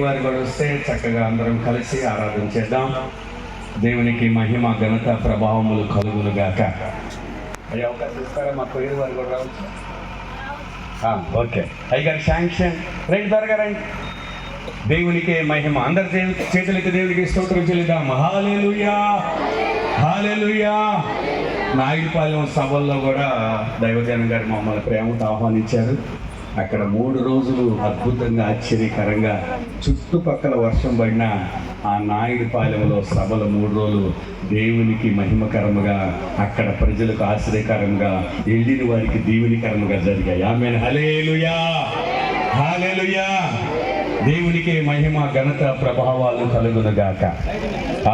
వారు కూడా వస్తే చక్కగా అందరం కలిసి ఆరాధన చేద్దాం. దేవునికి మహిమ ఘనత ప్రభావములు కలుగును గాక. అయ్యా అవకాశం ఇస్తారా? మా పేరు వారు కూడా రావచ్చు. ఓకే అయ్యగారు శాంక్షన్ రండి, త్వరగా రండి. దేవునికే మహిమ. అందరి చేతులకి దేవునికి స్తోత్రం చెల్లిద్దాం. హల్లెలూయా హల్లెలూయా. నాయుడుపాలెం సభల్లో కూడా దైవజనం గారు మమ్మల్ని ప్రేమతో ఆహ్వానించారు. అక్కడ 3 రోజులు అద్భుతంగా ఆశ్చర్యకరంగా చుట్టుపక్కల వర్షం పడిన ఆ నాయుడుపాలెంలో సభలు 3 రోజులు దేవునికి మహిమకరముగా, అక్కడ ప్రజలకు ఆశ్చర్యకరంగా, వెళ్ళిన వారికి దీవెనికరముగా జరిగాయి. ఆమేన్. హల్లెలూయా హల్లెలూయా. దేవునికి మహిమ ఘనత ప్రభావాలు కలుగును గాక.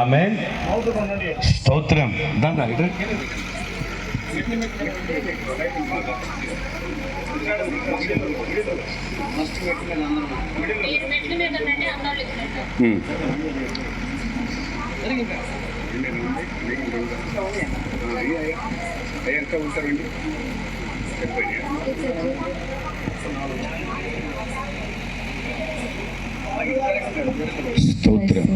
ఆమేన్. స్తోత్రం. ఉంటారండి స్తోత్రం.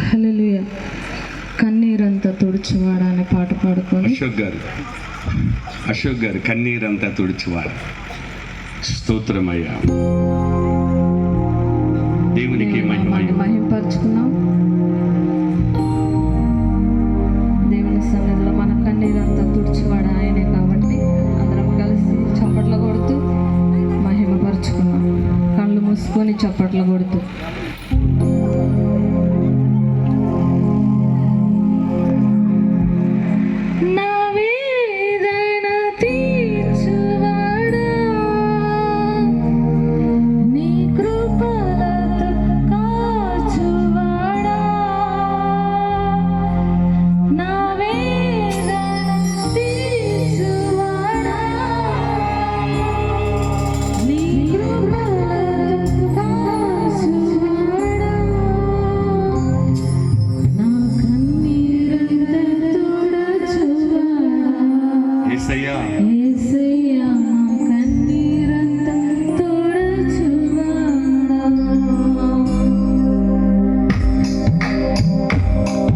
హల్లెలూయా. కన్నీరంతా తుడిచివాడా అనే పాట పాడుకొని అశోక్ గారు కన్నీరంతా తుడిచివాడు. స్తోత్రమయ్యా. దేవునికి మహిమపరుచుకున్నాం. దేవుని సన్నిధిలో మన కన్నీరంతా తుడిచివాడు ఆయనే కాబట్టి అందరం కలిసి చప్పట్లు కొడుతూ మహిమపరుచుకున్నాం. కళ్ళు మూసుకొని చప్పట్లు కొడుతూ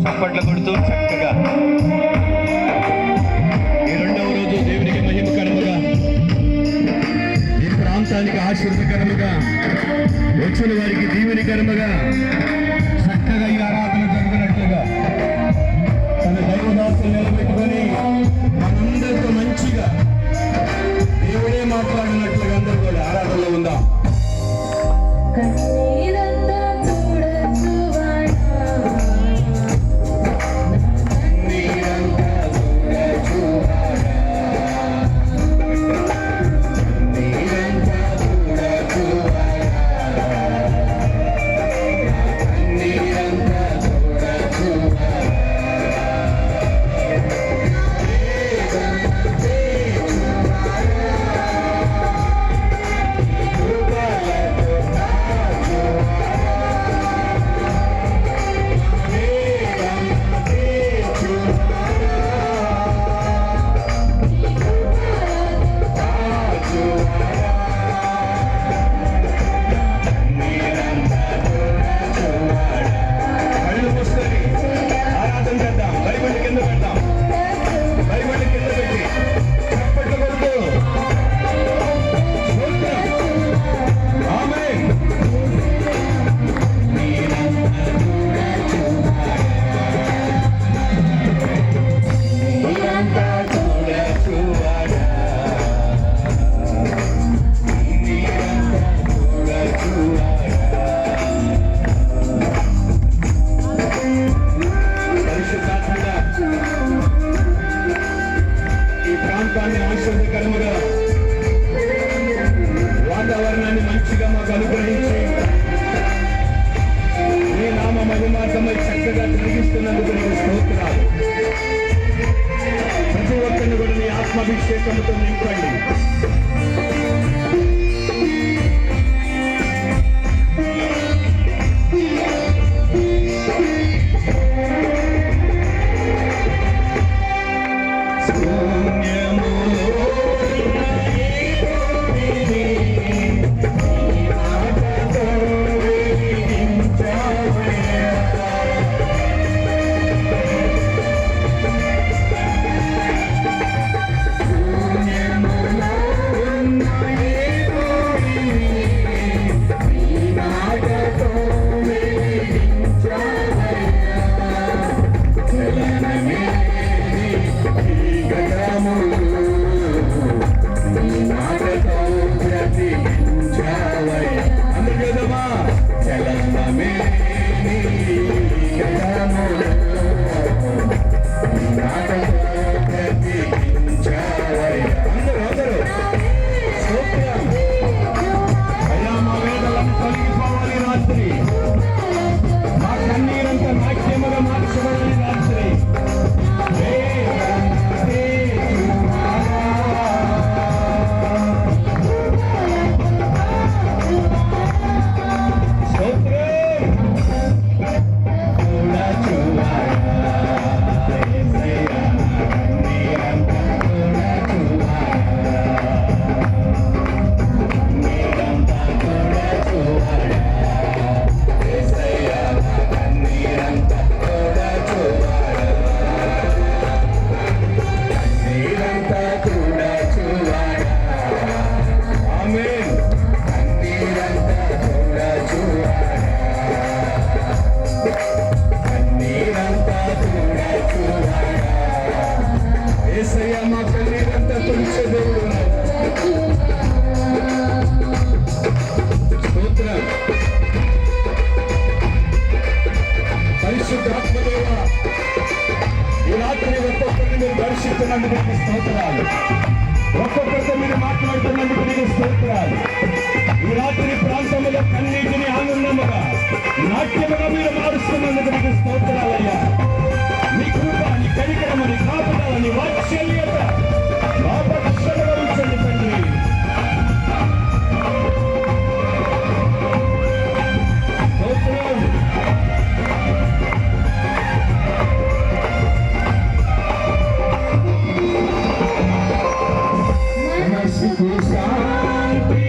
చప్పట్లు కొడుతూ చక్కగా ఈ 2వ రోజు దేవునికి మహిమకరముగా, ఈ ప్రాంతానికి ఆశీర్వదకరముగా, వచ్చిన వారికి దీవెనికరముగా చక్కగా ఈ ఆరాధన జరుగుతున్నట్లుగా తన దైవదాసులు నిలబెట్టుకొని మనందరితో మంచిగా దేవుడే మాట్లాడినట్లుగా అందరూ కూడా ఆరాధనలో ఉందాం. నాట్యముగా మీరు మారుస్తున్నందుకు మీకు స్తోత్రాలయ్యా. నీ కృప, నీ కనికరము, నీ కాపుదల, నీ వాత్సల్యత మా పక్షముగా ఉంచండి తండ్రి. స్తోత్రం. మనసుకు శాంతి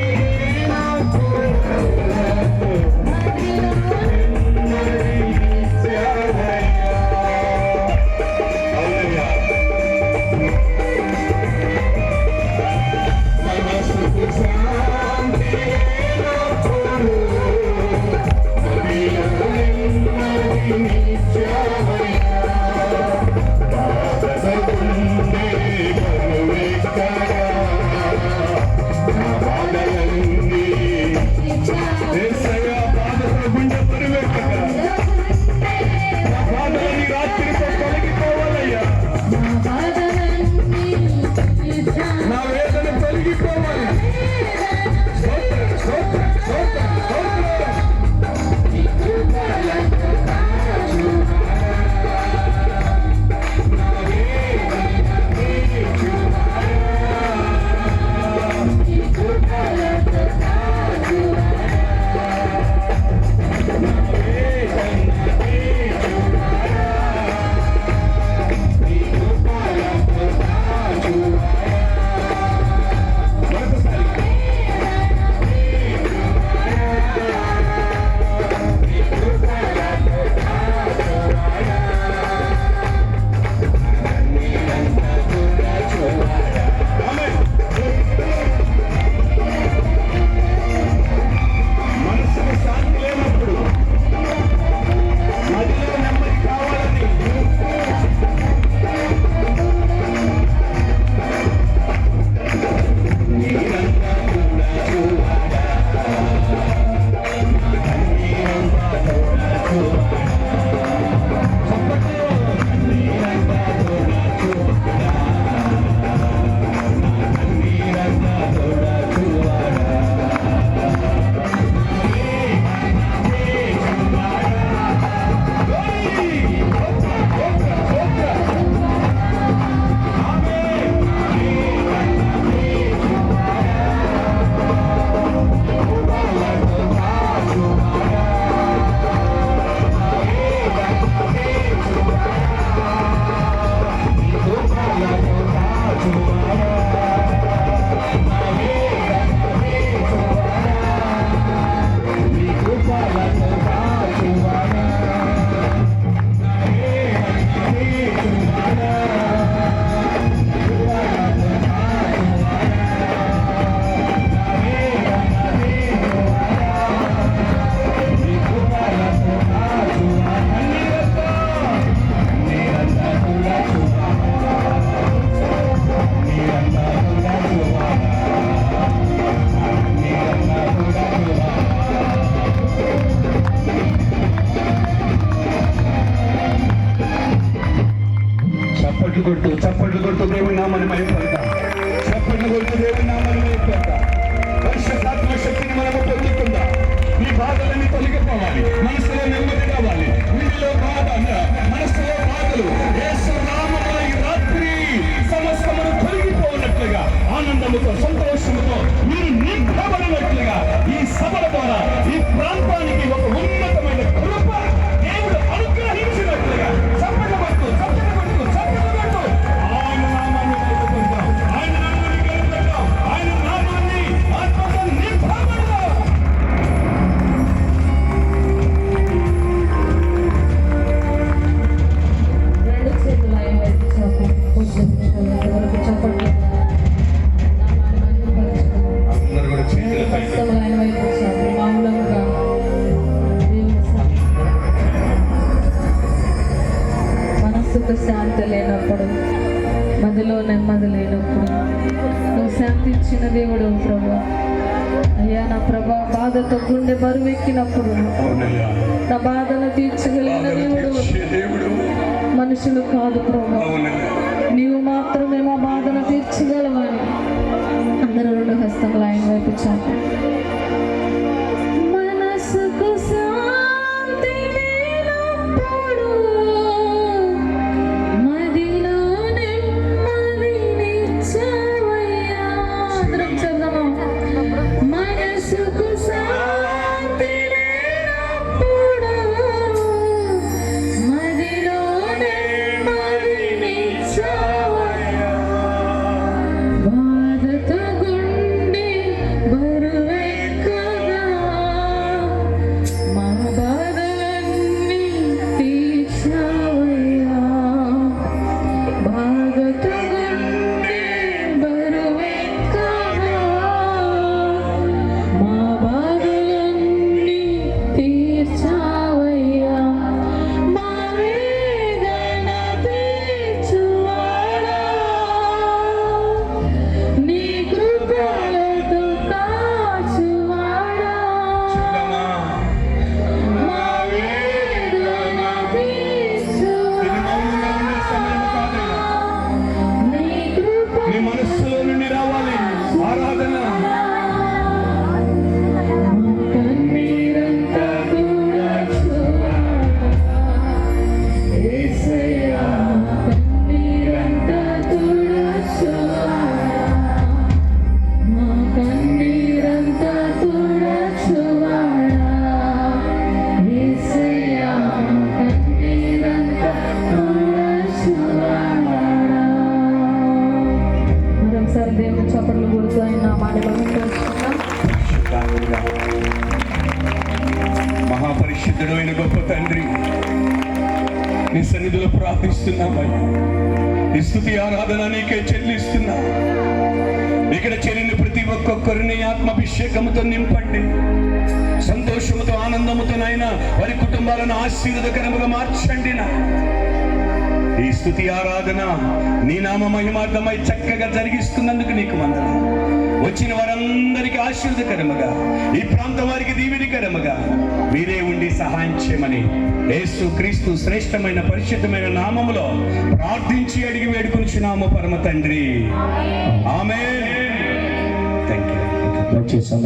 చప్పట్లు కొడుతూ దేవుని నామాన్ని మహిమపడతాం. చప్పట్లు కొడుతూ దేవుని నామాన్ని మహిమపడతాం. పరిశుద్ధాత్మ శక్తిని మనము పొందుకుందాం. ఈ బాధలన్నీ తొలగిపోవాలి. మనసులో నెమ్మది కావాలి. వీటిలో బాధ, మనసులో బాధలు యేసు నామములో ఈ రాత్రి సమస్తమును తొలగిపోయినట్లుగా ఆనందముతో సంతోషముతో మీరు నింపబడినట్లుగా ఈ సభల ద్వారా ఈ ప్రాంతానికి ఒక ఉన్నతమైన కృప దేవుడు అనుగ్రహించినట్లుగా చప్పట్లు కొడుతూ ఆయన నామాన్ని పొందుకుంటాం. ఆయన నామాన్ని గెలుపుకుంటాం. ఆయన నామాన్ని ఆత్మతో నింపబడతాం. రెండు చేతులు ఆయన వైపు చప్పట్లు అందరూ కూడా చేతులు ఆయన వైపు మామూలుగా మనస్సుకు శాంతి లేనప్పుడు, మదిలో నెమ్మది లేనప్పుడు నువ్వు శాంతి ఇచ్చిన దేవుడు ప్రభా. అయ్యా నా ప్రభా, బాధతో గుండె బరువెక్కినప్పుడు నా బాధను తీర్చగలిగిన దేవుడు మనుషులు కాదు ప్రభా. నీవు మాత్రమే మా బాధను తీర్చగలవని అందరూ రెండు హస్తములు ఆయన వైపు చాపి మనసుకు పరిశుద్ధుడైన గొప్ప తండ్రి, నీ సన్నిధిలో ప్రార్థిస్తున్నామయ్యా. ఈ స్తుతి ఆరాధన నీకే చెల్లిస్తున్నా. ఇక్కడ చేరిన ప్రతి ఒక్కొక్కరిని ఆత్మాభిషేకముతో నింపండి. సంతోషముతో, ఆనందముతోనైనా వారి కుటుంబాలను ఆశీర్వాదకరముగా మార్చండి. ఈ స్తుతి ఆరాధన నీ నామ మహిమార్థమై చక్కగా జరిగిస్తున్నందుకు నీకు వందనాలు. వచ్చిన వారందరికీ ఆశీర్వాదకరముగా, ఈ ప్రాంతం వారికి దీవెనకరముగా మీరే ఉండి సహాయం చేయమని యేసు క్రీస్తు శ్రేష్టమైన పరిశుద్ధమైన నామములో ప్రార్థించి అడిగి వేడుకొనుచున్నాము పరమ తండ్రి. ఆమేన్. థాంక్యూ.